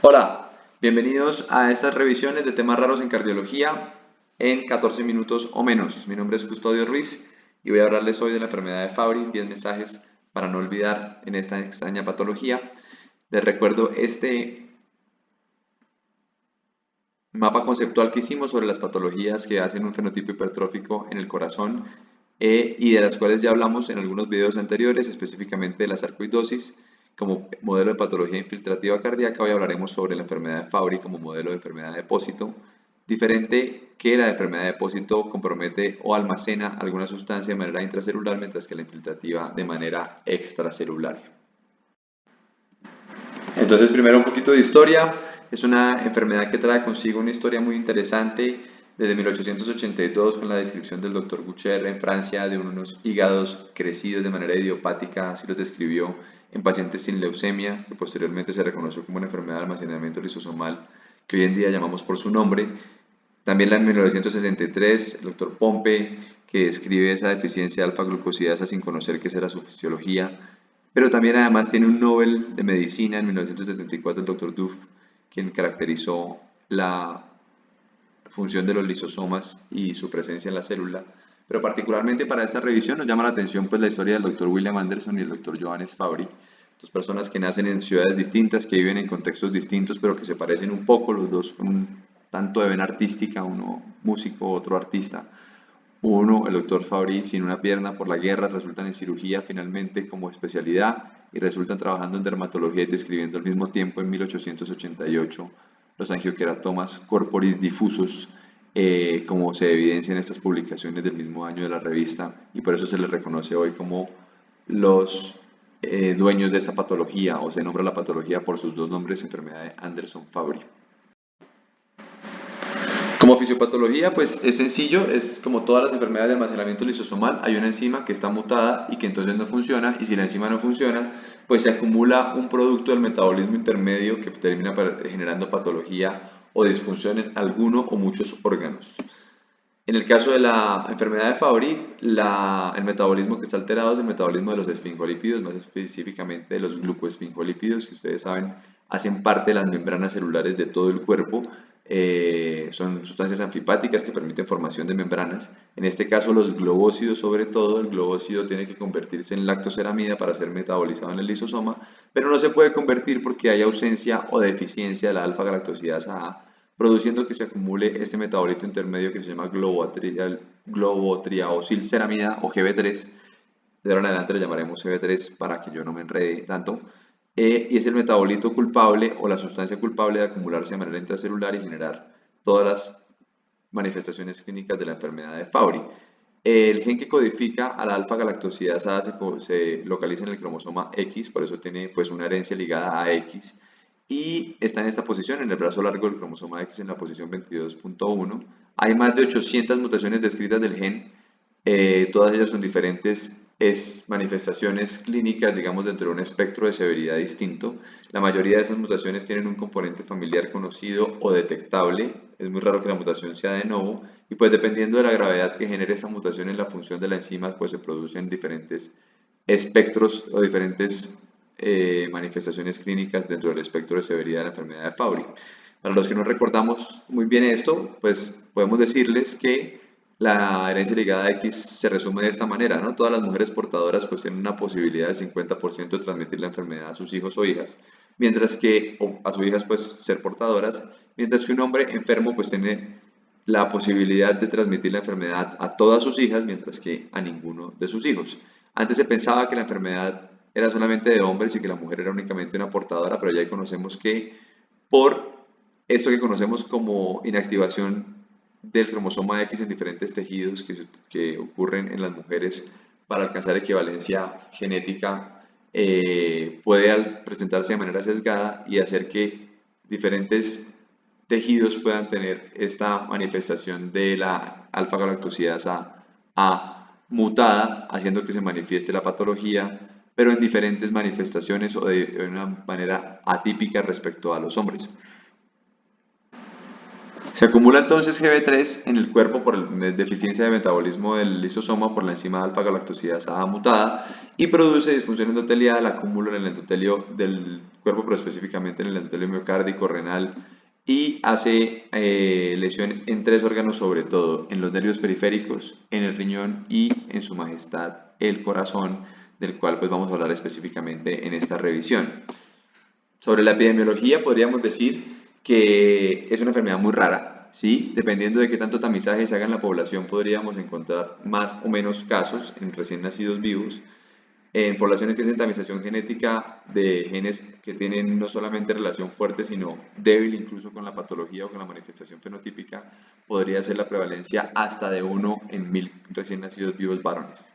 Hola, bienvenidos a estas revisiones de temas raros en cardiología en 14 minutos o menos. Mi nombre es Custodio Ruiz y voy a hablarles hoy de la enfermedad de Fabry, 10 mensajes para no olvidar en esta extraña patología. Les recuerdo este mapa conceptual que hicimos sobre las patologías que hacen un fenotipo hipertrófico en el corazón y de las cuales ya hablamos en algunos videos anteriores, específicamente de la sarcoidosis como modelo de patología infiltrativa cardíaca. Hoy hablaremos sobre la enfermedad de Fabry como modelo de enfermedad de depósito, diferente que la enfermedad de depósito compromete o almacena alguna sustancia de manera intracelular, mientras que la infiltrativa de manera extracelular. Entonces, primero un poquito de historia. Es una enfermedad que trae consigo una historia muy interesante desde 1882 con la descripción del doctor Boucher en Francia de unos hígados crecidos de manera idiopática, así los describió en pacientes sin leucemia, que posteriormente se reconoció como una enfermedad de almacenamiento lisosomal que hoy en día llamamos por su nombre. También en 1963 el doctor Pompe, que describe esa deficiencia de alfa-glucosidasa sin conocer qué era su fisiología, pero también además tiene un Nobel de Medicina en 1974 el doctor Duff, quien caracterizó la función de los lisosomas y su presencia en la célula. Pero particularmente para esta revisión nos llama la atención pues la historia del doctor William Anderson y el doctor Johannes Fabry, dos personas que nacen en ciudades distintas, que viven en contextos distintos, pero que se parecen un poco, los dos con un tanto de vena artística, uno músico, otro artista. Uno, el doctor Fabry, sin una pierna por la guerra, resultan en cirugía finalmente como especialidad y resultan trabajando en dermatología y describiendo al mismo tiempo en 1888 los angioqueratomas corporis difusos, como se evidencia en estas publicaciones del mismo año de la revista, y por eso se les reconoce hoy como los dueños de esta patología, o se nombra la patología por sus dos nombres, enfermedad de Anderson-Fabry. Como fisiopatología, pues es sencillo, es como todas las enfermedades de almacenamiento lisosomal, hay una enzima que está mutada y que entonces no funciona, y si la enzima no funciona, pues se acumula un producto del metabolismo intermedio que termina generando patología o disfunción en alguno o muchos órganos. En el caso de la enfermedad de Fabry, el metabolismo que está alterado es el metabolismo de los esfingolípidos, más específicamente de los glucoesfingolípidos, que ustedes saben hacen parte de las membranas celulares de todo el cuerpo. Son sustancias anfipáticas que permiten formación de membranas. En este caso, los globósidos, sobre todo, el globósido tiene que convertirse en lactoceramida para ser metabolizado en el lisosoma, pero no se puede convertir porque hay ausencia o deficiencia de la alfa-galactosidasa A, produciendo que se acumule este metabolito intermedio que se llama globotriaosilceramida o GB3. De ahora en adelante le llamaremos GB3 para que yo no me enrede tanto. Y es el metabolito culpable o la sustancia culpable de acumularse de manera intracelular y generar todas las manifestaciones clínicas de la enfermedad de Fabry. El gen que codifica a la alfa-galactosidasa se localiza en el cromosoma X, por eso tiene pues una herencia ligada a X, y está en esta posición, en el brazo largo del cromosoma X, en la posición 22.1. Hay más de 800 mutaciones descritas del gen, todas ellas con diferentes manifestaciones clínicas, digamos, dentro de un espectro de severidad distinto. La mayoría de esas mutaciones tienen un componente familiar conocido o detectable. Es muy raro que la mutación sea de novo, y pues dependiendo de la gravedad que genere esa mutación en la función de la enzima, pues se producen diferentes espectros o diferentes manifestaciones clínicas dentro del espectro de severidad de la enfermedad de Fabry. Para los que no recordamos muy bien esto, pues podemos decirles que la herencia ligada a X se resume de esta manera, ¿no? Todas las mujeres portadoras pues tienen una posibilidad del 50% de transmitir la enfermedad a sus hijos o hijas, mientras que, o a sus hijas pues ser portadoras, mientras que un hombre enfermo pues tiene la posibilidad de transmitir la enfermedad a todas sus hijas, mientras que a ninguno de sus hijos. Antes se pensaba que la enfermedad era solamente de hombres y que la mujer era únicamente una portadora, pero ya conocemos que por esto que conocemos como inactivación del cromosoma X en diferentes tejidos que ocurren en las mujeres para alcanzar equivalencia genética, puede presentarse de manera sesgada y hacer que diferentes tejidos puedan tener esta manifestación de la alfa-galactosidasa A mutada, haciendo que se manifieste la patología, pero en diferentes manifestaciones o de una manera atípica respecto a los hombres. Se acumula entonces Gb3 en el cuerpo por deficiencia de metabolismo del lisosoma por la enzima alfa-galactosidasa mutada y produce disfunción endotelial, el acúmulo en el endotelio del cuerpo, pero específicamente en el endotelio miocárdico, renal, y hace lesión en tres órganos, sobre todo en los nervios periféricos, en el riñón y en su majestad el corazón, del cual pues vamos a hablar específicamente en esta revisión. Sobre la epidemiología podríamos decir que es una enfermedad muy rara, ¿sí? Dependiendo de qué tanto tamizaje se haga en la población, podríamos encontrar más o menos casos en recién nacidos vivos. En poblaciones que hacen tamización genética de genes que tienen no solamente relación fuerte, sino débil incluso con la patología o con la manifestación fenotípica, podría ser la prevalencia hasta de 1 en 1000 recién nacidos vivos varones.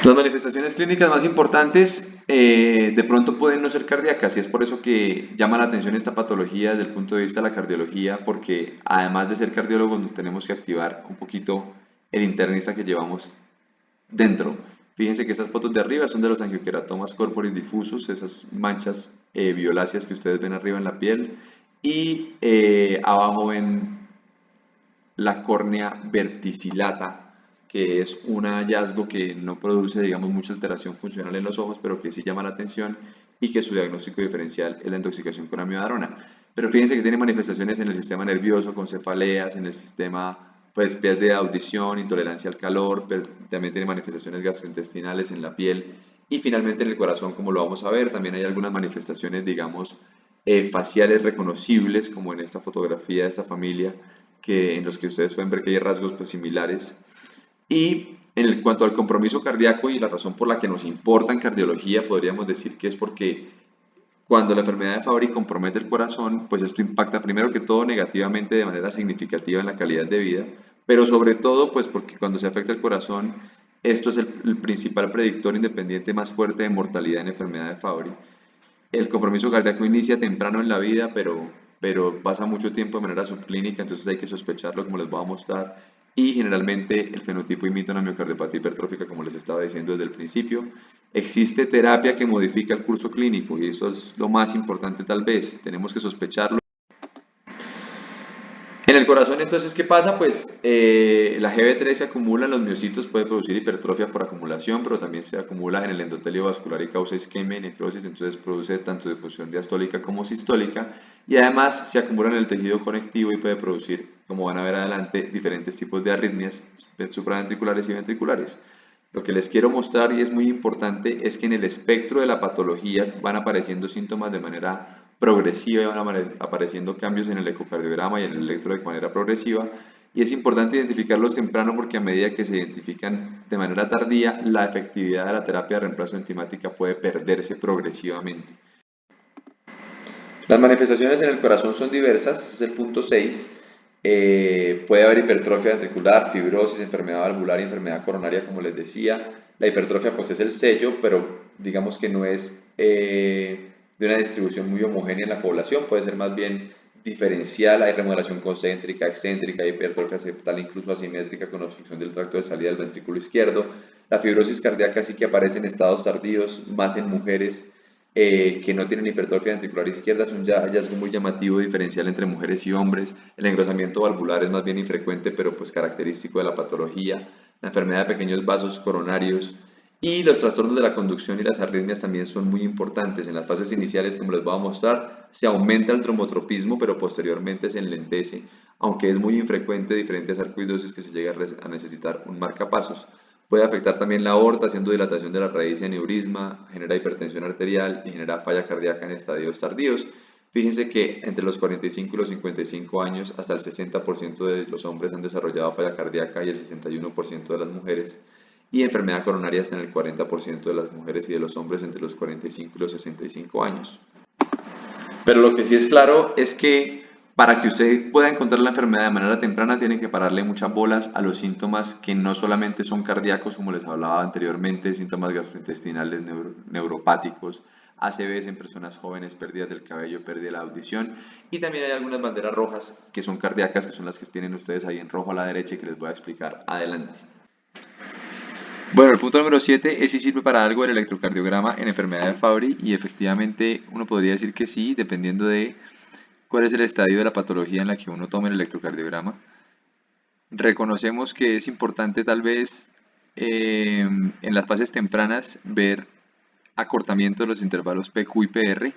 Las manifestaciones clínicas más importantes de pronto pueden no ser cardíacas y es por eso que llama la atención esta patología desde el punto de vista de la cardiología, porque además de ser cardiólogos nos tenemos que activar un poquito el internista que llevamos dentro. Fíjense que estas fotos de arriba son de los angioqueratomas corporis difusos, esas manchas violáceas que ustedes ven arriba en la piel, y abajo ven la córnea verticillata, que es un hallazgo que no produce, digamos, mucha alteración funcional en los ojos, pero que sí llama la atención y que su diagnóstico diferencial es la intoxicación con amiodarona. Pero fíjense que tiene manifestaciones en el sistema nervioso, con cefaleas, en el sistema, pues, pérdida de audición, intolerancia al calor, pero también tiene manifestaciones gastrointestinales en la piel y finalmente en el corazón, como lo vamos a ver, también hay algunas manifestaciones, digamos, faciales reconocibles, como en esta fotografía de esta familia, en los que ustedes pueden ver que hay rasgos pues, similares. Y en cuanto al compromiso cardíaco y la razón por la que nos importa en cardiología, podríamos decir que es porque cuando la enfermedad de Fabry compromete el corazón, pues esto impacta primero que todo negativamente de manera significativa en la calidad de vida, pero sobre todo pues porque cuando se afecta el corazón, esto es el principal predictor independiente más fuerte de mortalidad en enfermedad de Fabry. El compromiso cardíaco inicia temprano en la vida, pero pasa mucho tiempo de manera subclínica, entonces hay que sospecharlo, como les voy a mostrar. Y generalmente el fenotipo imita una miocardiopatía hipertrófica, como les estaba diciendo desde el principio. Existe terapia que modifica el curso clínico, y eso es lo más importante tal vez. Tenemos que sospecharlo. En el corazón, entonces, ¿qué pasa? Pues la GB3 se acumula en los miocitos, puede producir hipertrofia por acumulación, pero también se acumula en el endotelio vascular y causa isquemia y necrosis, entonces produce tanto difusión diastólica como sistólica, y además se acumula en el tejido conectivo y puede producir, como van a ver adelante, diferentes tipos de arritmias supraventriculares y ventriculares. Lo que les quiero mostrar, y es muy importante, es que en el espectro de la patología van apareciendo síntomas de manera progresiva y van apareciendo cambios en el ecocardiograma y en el electro de manera progresiva. Y es importante identificarlos temprano porque a medida que se identifican de manera tardía, la efectividad de la terapia de reemplazo enzimática puede perderse progresivamente. Las manifestaciones en el corazón son diversas, ese es el punto 6. Puede haber hipertrofia ventricular, fibrosis, enfermedad valvular y enfermedad coronaria, como les decía. La hipertrofia pues es el sello, pero digamos que no es de una distribución muy homogénea en la población, puede ser más bien diferencial, hay remodelación concéntrica, excéntrica, hipertrofia septal incluso asimétrica con obstrucción del tracto de salida del ventrículo izquierdo. La fibrosis cardíaca sí que aparece en estados tardíos, más en mujeres que no tienen hipertrofia ventricular izquierda, es un hallazgo muy llamativo diferencial entre mujeres y hombres. El engrosamiento valvular es más bien infrecuente, pero pues característico de la patología. La enfermedad de pequeños vasos coronarios y los trastornos de la conducción y las arritmias también son muy importantes. En las fases iniciales, como les voy a mostrar, se aumenta el trombotropismo, pero posteriormente se enlentece, aunque es muy infrecuente diferentes sarcoidosis que se llega a necesitar un marcapasos. Puede afectar también la aorta, haciendo dilatación de la raíz y aneurisma, genera hipertensión arterial y genera falla cardíaca en estadios tardíos. Fíjense que entre los 45 y los 55 años, hasta el 60% de los hombres han desarrollado falla cardíaca y el 61% de las mujeres, y enfermedad coronaria hasta en el 40% de las mujeres y de los hombres entre los 45 y los 65 años. Pero lo que sí es claro es que para que usted pueda encontrar la enfermedad de manera temprana, tiene que pararle muchas bolas a los síntomas que no solamente son cardíacos, como les hablaba anteriormente, síntomas gastrointestinales, neuropáticos, ACVs en personas jóvenes, pérdidas del cabello, pérdida de la audición, y también hay algunas banderas rojas que son cardíacas, que son las que tienen ustedes ahí en rojo a la derecha y que les voy a explicar adelante. Bueno, el punto número 7 es si sirve para algo el electrocardiograma en enfermedad de Fabry, y efectivamente uno podría decir que sí, dependiendo de cuál es el estadio de la patología en la que uno toma el electrocardiograma. Reconocemos que es importante tal vez en las fases tempranas ver acortamiento de los intervalos PQ y PR,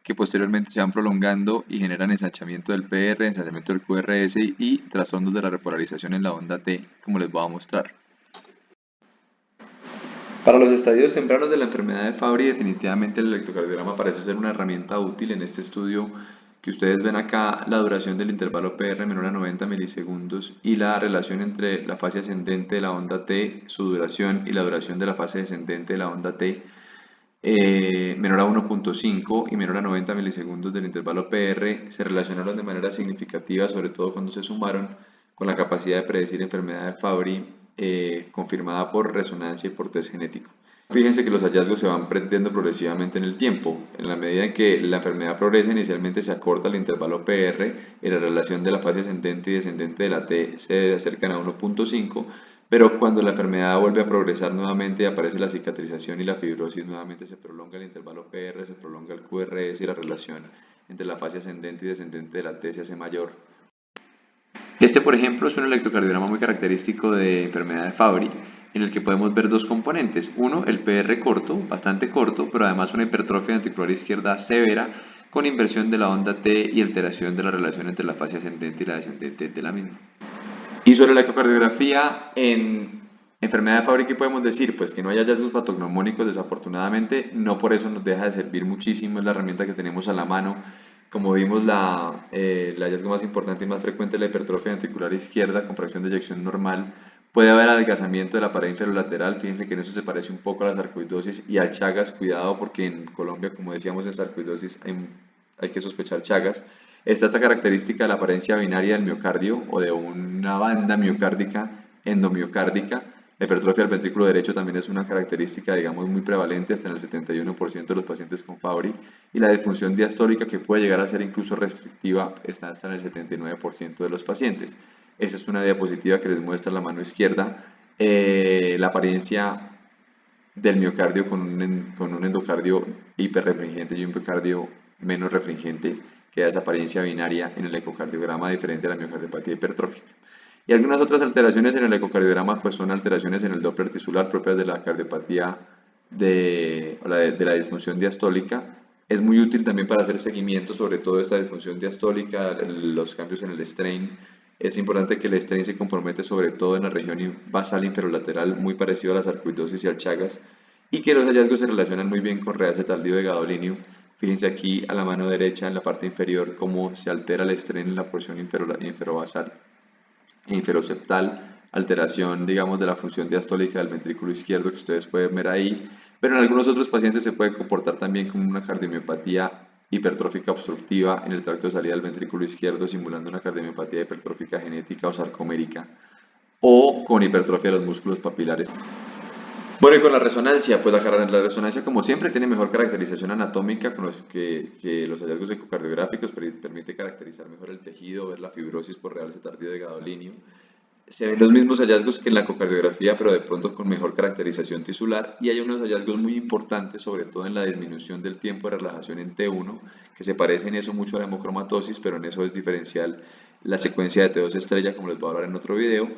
que posteriormente se van prolongando y generan ensanchamiento del PR, ensanchamiento del QRS y trastornos de la repolarización en la onda T, como les voy a mostrar. Para los estadios tempranos de la enfermedad de Fabry, definitivamente el electrocardiograma parece ser una herramienta útil. En este estudio que ustedes ven acá, la duración del intervalo PR menor a 90 milisegundos y la relación entre la fase ascendente de la onda T, su duración, y la duración de la fase descendente de la onda T, menor a 1.5 y menor a 90 milisegundos del intervalo PR, se relacionaron de manera significativa, sobre todo cuando se sumaron con la capacidad de predecir enfermedad de Fabry confirmada por resonancia y por test genético. Fíjense que los hallazgos se van perdiendo progresivamente en el tiempo. En la medida en que la enfermedad progresa, inicialmente se acorta el intervalo PR y la relación de la fase ascendente y descendente de la T se acercan a 1.5, pero cuando la enfermedad vuelve a progresar nuevamente y aparece la cicatrización y la fibrosis, nuevamente se prolonga el intervalo PR, se prolonga el QRS y la relación entre la fase ascendente y descendente de la T se hace mayor. Este, por ejemplo, es un electrocardiograma muy característico de enfermedad de Fabry, en el que podemos ver dos componentes. Uno, el PR corto, bastante corto, pero además una hipertrofia ventricular izquierda severa, con inversión de la onda T y alteración de la relación entre la fase ascendente y la descendente de la misma. Y sobre la ecocardiografía en enfermedad de Fabry, ¿qué podemos decir? Pues que no hay hallazgos patognomónicos, desafortunadamente, no por eso nos deja de servir muchísimo, es la herramienta que tenemos a la mano. Como vimos, el hallazgo más importante y más frecuente es la hipertrofia ventricular izquierda con fracción de eyección normal. Puede haber adelgazamiento de la pared inferolateral, fíjense que en eso se parece un poco a la sarcoidosis y al Chagas, cuidado porque en Colombia, como decíamos, en sarcoidosis hay que sospechar Chagas. Está esta característica de la apariencia binaria del miocardio o de una banda miocárdica endomiocárdica. La hipertrofia del ventrículo derecho también es una característica, digamos, muy prevalente hasta en el 71% de los pacientes con Fabry, y la disfunción diastólica, que puede llegar a ser incluso restrictiva, está hasta en el 79% de los pacientes. Esta es una diapositiva que les muestra la mano izquierda, la apariencia del miocardio con un endocardio hiperrefringente y un miocardio menos refringente, que da esa apariencia binaria en el ecocardiograma diferente a la miocardiopatía hipertrófica. Y algunas otras alteraciones en el ecocardiograma pues son alteraciones en el Doppler tisular propias de la cardiopatía de la disfunción diastólica. Es muy útil también para hacer seguimiento sobre todo esta disfunción diastólica, los cambios en el strain. Es importante que el strain se compromete sobre todo en la región basal inferolateral, muy parecido a la sarcoidosis y al Chagas, y que los hallazgos se relacionan muy bien con reacetaldído de gadolinio. Fíjense aquí a la mano derecha en la parte inferior cómo se altera el strain en la porción inferobasal e inferoceptal, alteración, digamos, de la función diastólica del ventrículo izquierdo que ustedes pueden ver ahí, pero en algunos otros pacientes se puede comportar también como una cardiomiopatía hipertrófica obstructiva en el tracto de salida del ventrículo izquierdo, simulando una cardiomiopatía hipertrófica genética o sarcomérica, o con hipertrofia de los músculos papilares. Bueno, y con la resonancia, pues la resonancia como siempre tiene mejor caracterización anatómica con que los hallazgos ecocardiográficos, permite caracterizar mejor el tejido, ver la fibrosis por realce tardío de gadolinio. Se ven los mismos hallazgos que en la ecocardiografía, pero de pronto con mejor caracterización tisular, y hay unos hallazgos muy importantes, sobre todo en la disminución del tiempo de relajación en T1, que se parece en eso mucho a la hemocromatosis, pero en eso es diferencial la secuencia de T2 estrella, como les voy a hablar en otro video,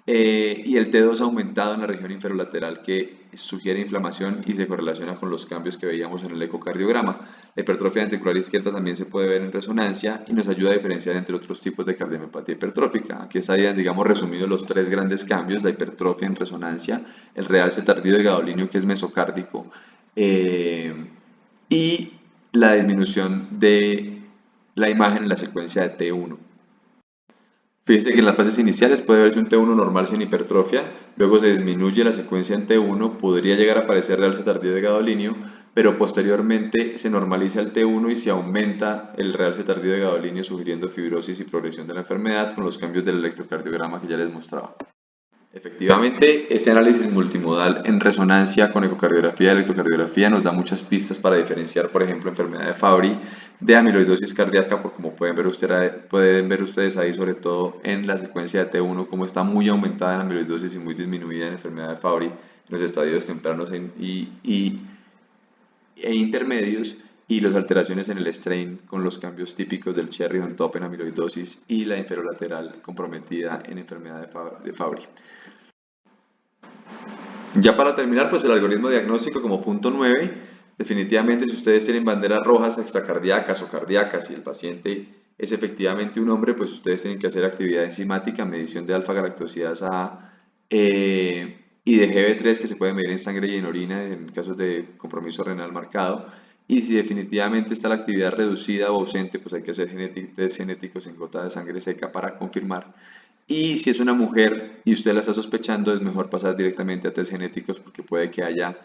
y el T2 aumentado en la región inferolateral, que sugiere inflamación y se correlaciona con los cambios que veíamos en el ecocardiograma. La hipertrofia ventricular izquierda también se puede ver en resonancia y nos ayuda a diferenciar entre otros tipos de cardiomiopatía hipertrófica. Aquí estarían, digamos, resumidos los tres grandes cambios: la hipertrofia en resonancia, el realce tardío de gadolinio, que es mesocárdico, y la disminución de la imagen en la secuencia de T1. Fíjese que en las fases iniciales puede verse un T1 normal sin hipertrofia, luego se disminuye la secuencia en T1, podría llegar a aparecer realce tardío de gadolinio, pero posteriormente se normaliza el T1 y se aumenta el realce tardío de gadolinio, sugiriendo fibrosis y progresión de la enfermedad con los cambios del electrocardiograma que ya les mostraba. Efectivamente, este análisis multimodal en resonancia con ecocardiografía y electrocardiografía nos da muchas pistas para diferenciar, por ejemplo, enfermedad de Fabry de amiloidosis cardíaca, por como pueden ver ustedes ahí, sobre todo en la secuencia de T1, como está muy aumentada en amiloidosis y muy disminuida en enfermedad de Fabry en los estadios tempranos e intermedios, y las alteraciones en el strain con los cambios típicos del cherry on top en amiloidosis y la inferolateral comprometida en enfermedad de Fabry. Ya para terminar, pues el algoritmo diagnóstico como punto 9, definitivamente si ustedes tienen banderas rojas extracardíacas o cardíacas y el paciente es efectivamente un hombre, pues ustedes tienen que hacer actividad enzimática, medición de alfa-galactosidasa A y de GB3 que se puede medir en sangre y en orina en casos de compromiso renal marcado. Y si definitivamente está la actividad reducida o ausente, pues hay que hacer test genéticos en gota de sangre seca para confirmar. Y si es una mujer y usted la está sospechando, es mejor pasar directamente a test genéticos porque puede que haya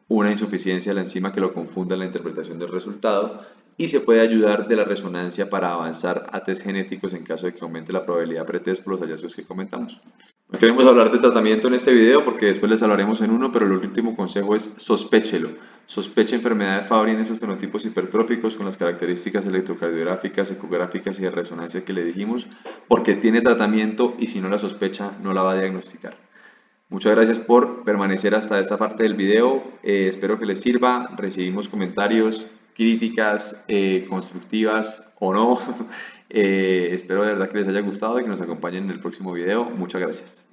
una insuficiencia de la enzima que lo confunda en la interpretación del resultado y se puede ayudar de la resonancia para avanzar a test genéticos en caso de que aumente la probabilidad pretest por los hallazgos que comentamos. No queremos hablar de tratamiento en este video porque después les hablaremos en uno, pero el último consejo es sospéchelo. Sospeche enfermedad de Fabry en esos fenotipos hipertróficos con las características electrocardiográficas, ecográficas y de resonancia que le dijimos, porque tiene tratamiento y si no la sospecha no la va a diagnosticar. Muchas gracias por permanecer hasta esta parte del video. Espero que les sirva. Recibimos comentarios, críticas constructivas o no. Espero de verdad que les haya gustado y que nos acompañen en el próximo video. Muchas gracias.